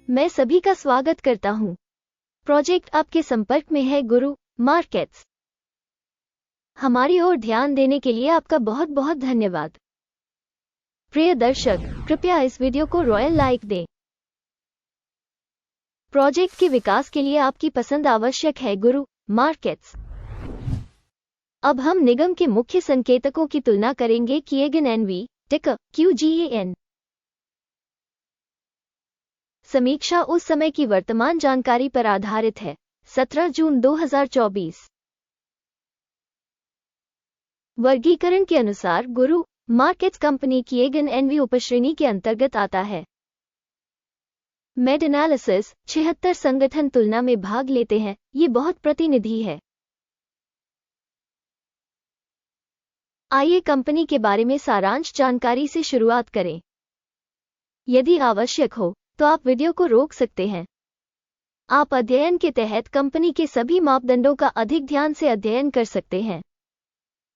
मैं सभी का स्वागत करता हूं। प्रोजेक्ट आपके संपर्क में है गुरु मार्केट्स। हमारी ओर ध्यान देने के लिए आपका बहुत बहुत धन्यवाद। प्रिय दर्शक, कृपया इस वीडियो को रॉयल लाइक दें। प्रोजेक्ट के विकास के लिए आपकी पसंद आवश्यक है गुरु मार्केट्स। अब हम निगम के मुख्य संकेतकों की तुलना करेंगे किएगन एनवी, टिकर QGAN। समीक्षा उस समय की वर्तमान जानकारी पर आधारित है, 17 जून 2024। वर्गीकरण के अनुसार गुरु मार्केट्स कंपनी किएगन एनवी उपश्रेणी के अंतर्गत आता है। मेड एनालिसिस 76 संगठन तुलना में भाग लेते हैं, ये बहुत प्रतिनिधि है। आइए कंपनी के बारे में सारांश जानकारी से शुरुआत करें। यदि आवश्यक हो तो आप वीडियो को रोक सकते हैं। आप अध्ययन के तहत कंपनी के सभी मापदंडों का अधिक ध्यान से अध्ययन कर सकते हैं।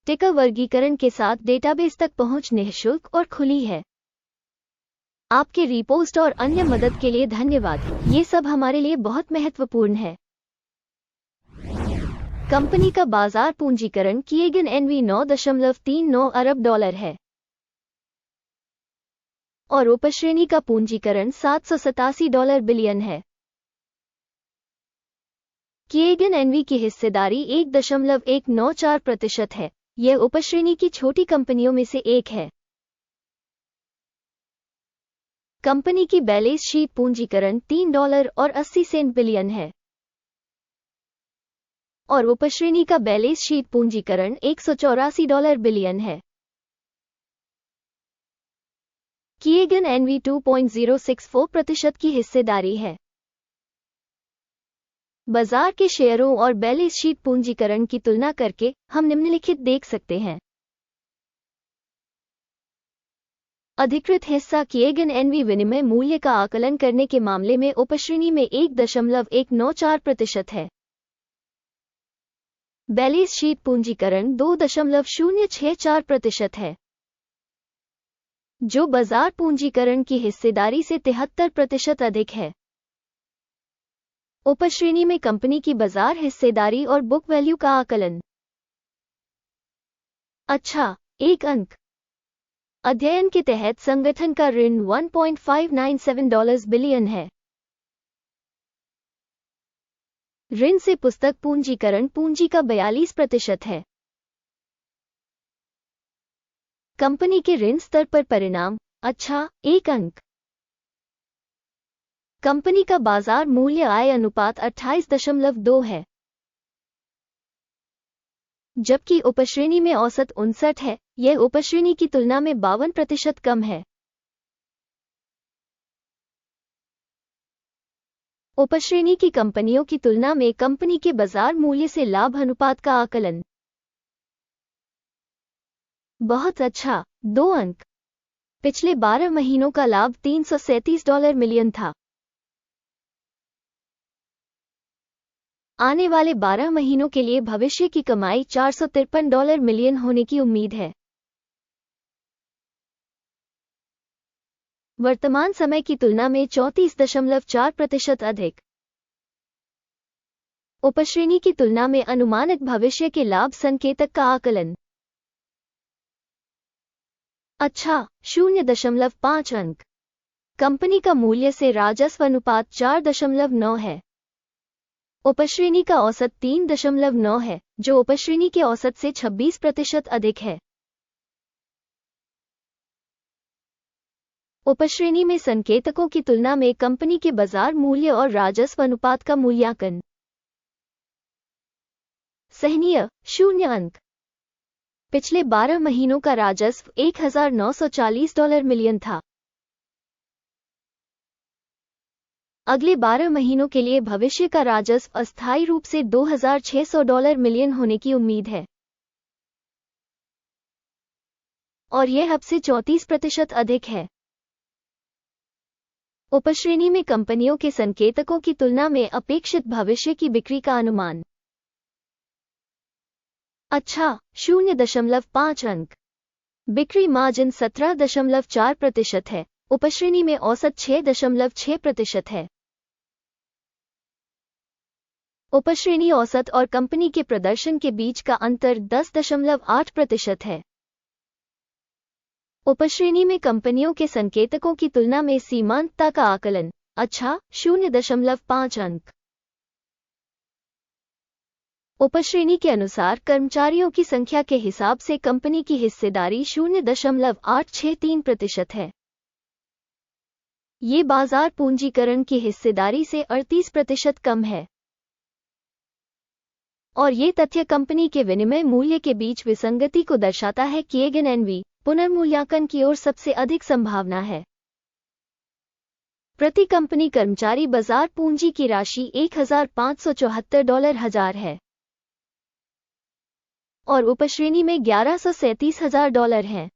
टिकर वर्गीकरण के साथ डेटाबेस तक पहुंच निःशुल्क और खुली है। आपके रिपोस्ट और अन्य मदद के लिए धन्यवाद, ये सब हमारे लिए बहुत महत्वपूर्ण है। कंपनी का बाजार पूंजीकरण किएगन एनवी $9.39 अरब है और उपश्रेणी का पूंजीकरण $787 बिलियन है। किएगन एनवी की हिस्सेदारी 1.194% है। यह उपश्रेणी की छोटी कंपनियों में से एक है। कंपनी की बैलेंस शीट पूंजीकरण $3.80 बिलियन है और उपश्रेणी का बैलेंस शीट पूंजीकरण $184 बिलियन है। किएगन एनवी 2.064% की हिस्सेदारी है। बाजार के शेयरों और बैलेंस शीट पूंजीकरण की तुलना करके हम निम्नलिखित देख सकते हैं। अधिकृत हिस्सा किएगन एनवी विनिमय मूल्य का आकलन करने के मामले में उपश्रेणी में 1.194% है। बैलेंस शीट पूंजीकरण 2.064% है, जो बाजार पूंजीकरण की हिस्सेदारी से 73% अधिक है। उपश्रेणी में कंपनी की बाजार हिस्सेदारी और बुक वैल्यू का आकलन। अच्छा, एक अंक। अध्ययन के तहत संगठन का ऋण $1.597 बिलियन है। ऋण से पुस्तक पूंजीकरण पूंजी का 42% है। कंपनी के ऋण स्तर पर परिणाम। अच्छा, एक अंक। कंपनी का बाजार मूल्य आय अनुपात 28.2 है, जबकि उपश्रेणी में औसत 59 है। यह उपश्रेणी की तुलना में 52% कम है। उपश्रेणी की कंपनियों की तुलना में कंपनी के बाजार मूल्य से लाभ अनुपात का आकलन। बहुत अच्छा, 2 अंक। पिछले 12 महीनों का लाभ $337 मिलियन था। आने वाले 12 महीनों के लिए भविष्य की कमाई $453 मिलियन होने की उम्मीद है। वर्तमान समय की तुलना में 34.4% अधिक। उपश्रेणी की तुलना में अनुमानित भविष्य के लाभ संकेतक का आकलन। अच्छा, 0.5 अंक। कंपनी का मूल्य से राजस्व अनुपात 4.9 है। उपश्रेणी का औसत 3.9 है, जो उपश्रेणी के औसत से 26% अधिक है। उपश्रेणी में संकेतकों की तुलना में कंपनी के बाजार मूल्य और राजस्व अनुपात का मूल्यांकन। सराहनीय, 0 अंक। पिछले 12 महीनों का राजस्व $1,940 मिलियन था। अगले 12 महीनों के लिए भविष्य का राजस्व अस्थायी रूप से $2,600 मिलियन होने की उम्मीद है और यह अब से 34% अधिक है। उपश्रेणी में कंपनियों के संकेतकों की तुलना में अपेक्षित भविष्य की बिक्री का अनुमान। अच्छा, 0.5 अंक। बिक्री मार्जिन 17.4% है। उपश्रेणी में औसत 6.6% है। उपश्रेणी औसत और कंपनी के प्रदर्शन के बीच का अंतर 10.8% है। उपश्रेणी में कंपनियों के संकेतकों की तुलना में सीमांतता का आकलन, अच्छा, 0.5 अंक। उपश्रेणी के अनुसार कर्मचारियों की संख्या के हिसाब से कंपनी की हिस्सेदारी 0.863% है। ये बाजार पूंजीकरण की हिस्सेदारी से 38% कम है। और ये तथ्य कंपनी के विनिमय मूल्य के बीच विसंगति को दर्शाता है कि एनवी पुनर्मूल्यांकन की ओर सबसे अधिक संभावना है। प्रति कंपनी कर्मचारी बाजार पूंजी की राशि $1,574 है और उपश्रेणी में $1,137 है।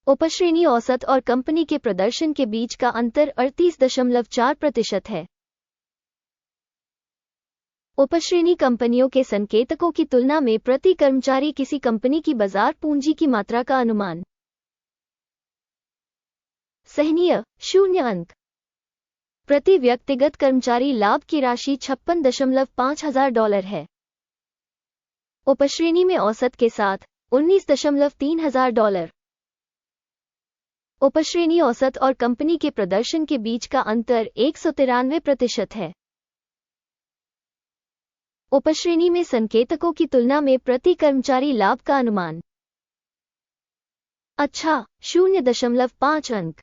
उपश्रेणी औसत और कंपनी के प्रदर्शन के बीच का अंतर 38.4% है। उपश्रेणी कंपनियों के संकेतकों की तुलना में प्रति कर्मचारी किसी कंपनी की बाजार पूंजी की मात्रा का अनुमान। सहनीय 0 अंक। प्रति व्यक्तिगत कर्मचारी लाभ की राशि $56,500 है। उपश्रेणी में औसत के साथ $19,300। उपश्रेणी औसत और कंपनी के प्रदर्शन के बीच का अंतर 193% है। उपश्रेणी में संकेतकों की तुलना में प्रति कर्मचारी लाभ का अनुमान, अच्छा, 0.5 अंक।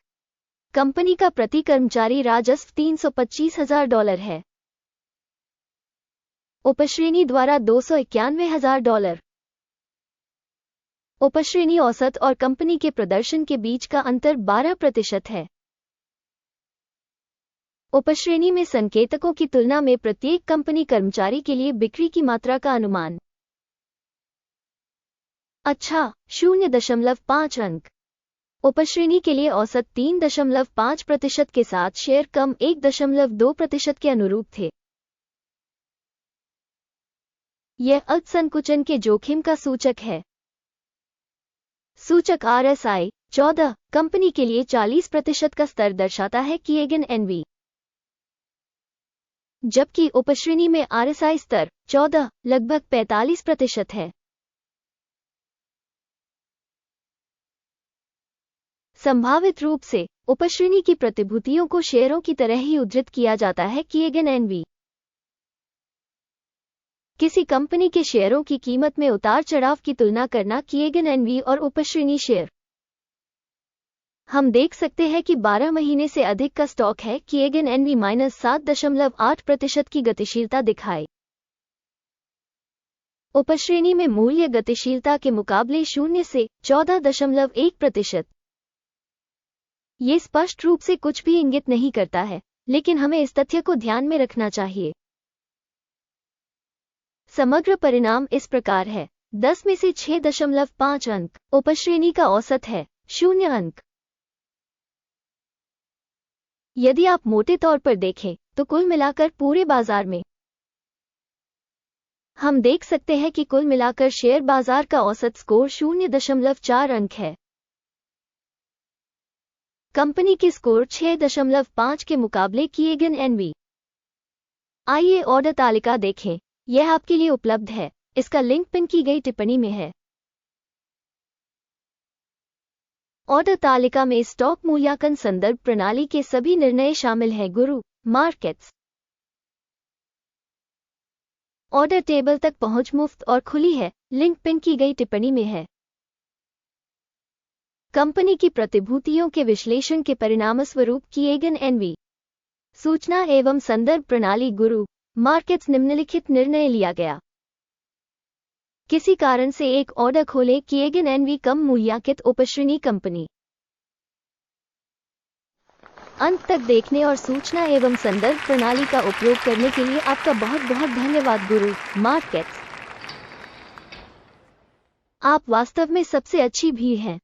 कंपनी का प्रति कर्मचारी राजस्व $325,000 है। उपश्रेणी द्वारा $291,000। उपश्रेणी औसत और कंपनी के प्रदर्शन के बीच का अंतर 12% है। उपश्रेणी में संकेतकों की तुलना में प्रत्येक कंपनी कर्मचारी के लिए बिक्री की मात्रा का अनुमान, अच्छा, 0.5 अंक। उपश्रेणी के लिए औसत 3.5% के साथ शेयर कम 1.2% के अनुरूप थे। यह अल्पसंकुचन के जोखिम का सूचक है। सूचक RSI 14 कंपनी के लिए 40% का स्तर दर्शाता है कि एनवी, जबकि उपश्रेणी में RSI स्तर 14 लगभग 45% है। संभावित रूप से उपश्रेणी की प्रतिभूतियों को शेयरों की तरह ही उद्धृत किया जाता है कि एनवी किसी कंपनी के शेयरों की कीमत में उतार चढ़ाव की तुलना करना कि एनवी और उपश्रेणी शेयर। हम देख सकते हैं कि 12 महीने से अधिक का स्टॉक है कि एनवी -7.8% की गतिशीलता दिखाए। उपश्रेणी में मूल्य गतिशीलता के मुकाबले 0 से 14.1%। ये स्पष्ट रूप से कुछ भी इंगित नहीं करता है, लेकिन हमें इस तथ्य को ध्यान में रखना चाहिए। समग्र परिणाम इस प्रकार है: 10 में से 6.5 अंक। उपश्रेणी का औसत है 0 अंक। यदि आप मोटे तौर पर देखें तो कुल मिलाकर पूरे बाजार में हम देख सकते हैं कि कुल मिलाकर शेयर बाजार का औसत स्कोर 0.4 अंक है। कंपनी के स्कोर 6.5 के मुकाबले की एनवी। आइए ऑर्डर तालिका देखें, यह आपके लिए उपलब्ध है। इसका लिंक पिन की गई टिप्पणी में है। ऑर्डर तालिका में स्टॉक मूल्यांकन संदर्भ प्रणाली के सभी निर्णय शामिल हैं। गुरु मार्केट्स ऑर्डर टेबल तक पहुंच मुफ्त और खुली है। लिंक पिन की गई टिप्पणी में है। कंपनी की प्रतिभूतियों के विश्लेषण के परिणामस्वरूप की एनवी सूचना एवं संदर्भ प्रणाली गुरु मार्केट्स निम्नलिखित निर्णय लिया गया। किसी कारण से एक ऑर्डर खोलें कि एनवी कम मूल्यांकित उपश्रेणी कंपनी। अंत तक देखने और सूचना एवं संदर्भ प्रणाली का उपयोग करने के लिए आपका बहुत बहुत धन्यवाद। गुरु मार्केट्स, आप वास्तव में सबसे अच्छी भीड़ हैं।